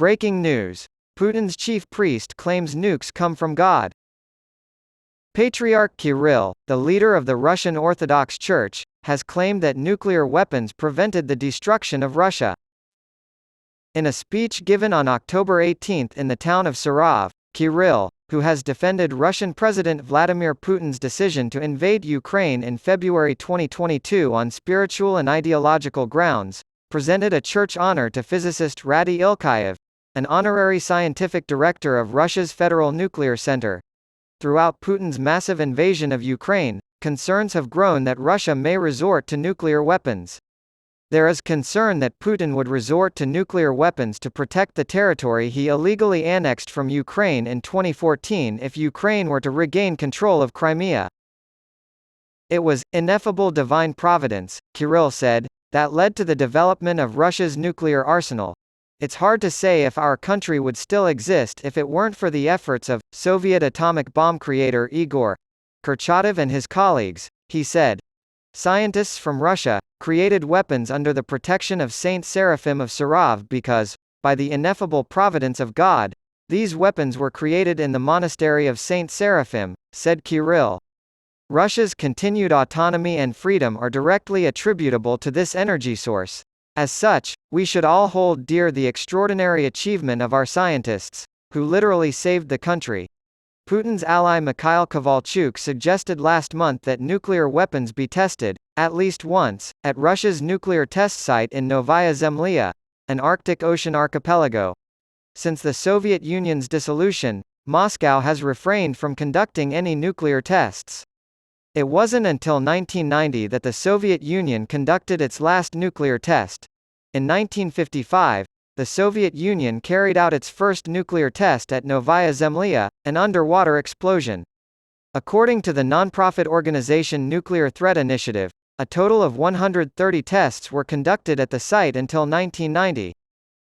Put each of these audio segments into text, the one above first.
Breaking news. Putin's chief priest claims nukes come from God. Patriarch Kirill, the leader of the Russian Orthodox Church, has claimed that nuclear weapons prevented the destruction of Russia. In a speech given on October 18 in the town of Sarov, Kirill, who has defended Russian President Vladimir Putin's decision to invade Ukraine in February 2022 on spiritual and ideological grounds, presented a church honor to physicist Rady Ilkayev, an honorary scientific director of Russia's Federal Nuclear Center. Throughout Putin's massive invasion of Ukraine, concerns have grown that Russia may resort to nuclear weapons. There is concern that Putin would resort to nuclear weapons to protect the territory he illegally annexed from Ukraine in 2014 if Ukraine were to regain control of Crimea. It was ineffable divine providence, Kirill said, that led to the development of Russia's nuclear arsenal. It's hard to say if our country would still exist if it weren't for the efforts of Soviet atomic bomb creator Igor Kurchatov and his colleagues, he said. Scientists from Russia created weapons under the protection of Saint Seraphim of Sarov because, by the ineffable providence of God, these weapons were created in the monastery of Saint Seraphim, said Kirill. Russia's continued autonomy and freedom are directly attributable to this energy source. As such, we should all hold dear the extraordinary achievement of our scientists, who literally saved the country. Putin's ally Mikhail Kovalchuk suggested last month that nuclear weapons be tested, at least once, at Russia's nuclear test site in Novaya Zemlya, an Arctic Ocean archipelago. Since the Soviet Union's dissolution, Moscow has refrained from conducting any nuclear tests. It wasn't until 1990 that the Soviet Union conducted its last nuclear test. In 1955, the Soviet Union carried out its first nuclear test at Novaya Zemlya, an underwater explosion. According to the nonprofit organization Nuclear Threat Initiative, a total of 130 tests were conducted at the site until 1990.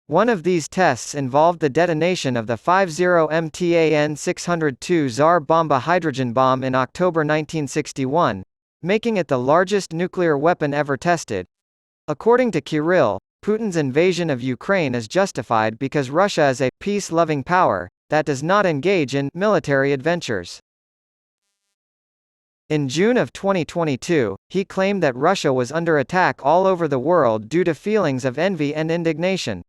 One of these tests involved the detonation of the 50-MTAN-602 Tsar Bomba hydrogen bomb in October 1961, making it the largest nuclear weapon ever tested. According to Kirill, Putin's invasion of Ukraine is justified because Russia is a peace-loving power that does not engage in military adventures. In June of 2022, he claimed that Russia was under attack all over the world due to feelings of envy and indignation.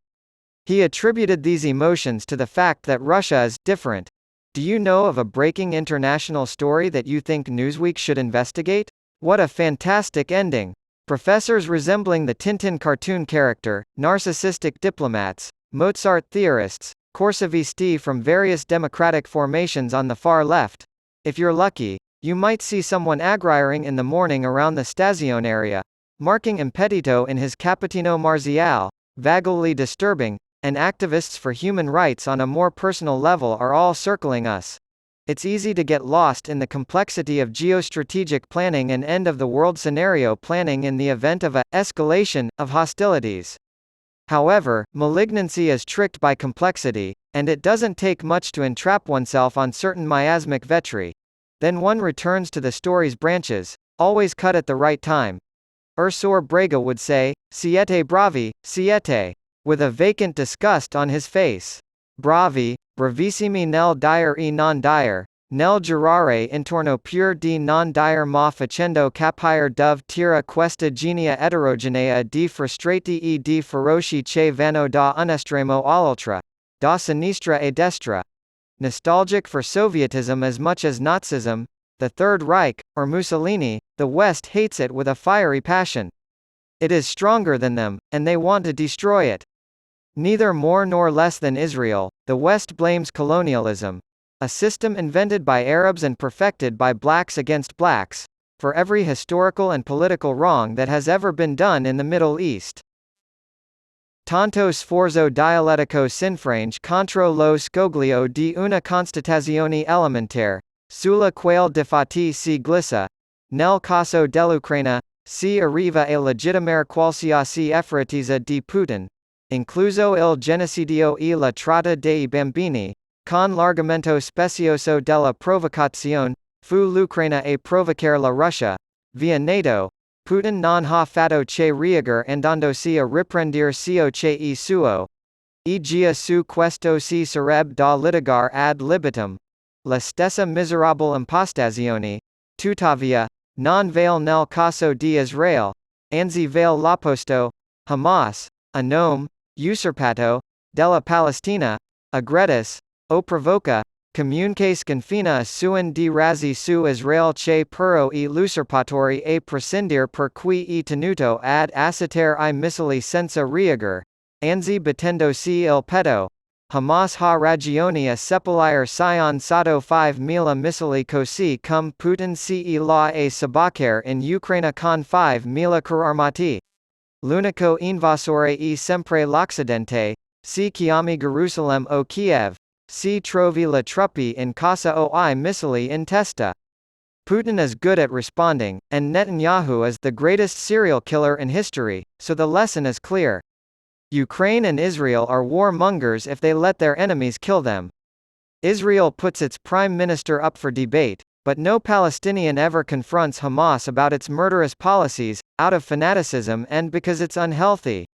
He attributed these emotions to the fact that Russia is different. Do you know of a breaking international story that you think Newsweek should investigate? What a fantastic ending! Professors resembling the Tintin cartoon character, narcissistic diplomats, Mozart theorists, Corsavisti from various democratic formations on the far left. If you're lucky, you might see someone agriring in the morning around the Stazione area, marking Impedito in his Capitino Marziale, vaguely disturbing, and activists for human rights on a more personal level are all circling us. It's easy to get lost in the complexity of geostrategic planning and end-of-the-world scenario planning in the event of a escalation of hostilities. However, malignancy is tricked by complexity, and it doesn't take much to entrap oneself on certain miasmic vetri. Then one returns to the story's branches, always cut at the right time. Ursor Brega would say, "Siete bravi, siete," with a vacant disgust on his face. Bravi, bravissimi nel dire e non dire, nel girare intorno pure di non dire ma facendo capire dove tira questa genia eterogenea di frustrati e di feroci che vanno da un estremo all'altra, da sinistra e destra. Nostalgic for Sovietism as much as Nazism, the Third Reich, or Mussolini, the West hates it with a fiery passion. It is stronger than them, and they want to destroy it. Neither more nor less than Israel, the West blames colonialism, a system invented by Arabs and perfected by blacks against blacks, for every historical and political wrong that has ever been done in the Middle East. Tanto sforzo dialettico s'infrange contro lo scoglio di una constatazione elementare, sulla quale difatti si glissa, nel caso dell'Ucraina, si arriva a legittimare qualsiasi efferatezza di Putin, incluso il genocidio e la tratta dei bambini, con l'argomento specioso della provocazione, fu l'Ucraina a provocare la Russia, via NATO, Putin non ha fatto che reagire andandosi a riprendere cio che e suo. Egia su questo si sarebbe da litigar ad libitum. La stessa miserabile impostazione. Tuttavia, non vale nel caso di Israel. Anzi vale l'opposto. Hamas, a nome, usurpato, della Palestina, agredis, o provoca, comunque sconfina suen di razzi su Israel che però e l'usurpatore e prescindir per cui e tenuto ad accettare I missili senza riagere. Anzi battendosi il petto. Hamas ha ragione a seppellire Sion Sato 5,000 missili così come Putin ce la a sabacare in Ucraina con 5,000 cararmati. L'unico invasore e sempre l'Occidente, si chiami Gerusalemme o Kiev, si trovi la truppe in casa o I missili in testa. Putin is good at responding, and Netanyahu is the greatest serial killer in history, so the lesson is clear. Ukraine and Israel are warmongers if they let their enemies kill them. Israel puts its prime minister up for debate, but no Palestinian ever confronts Hamas about its murderous policies, out of fanaticism and because it's unhealthy.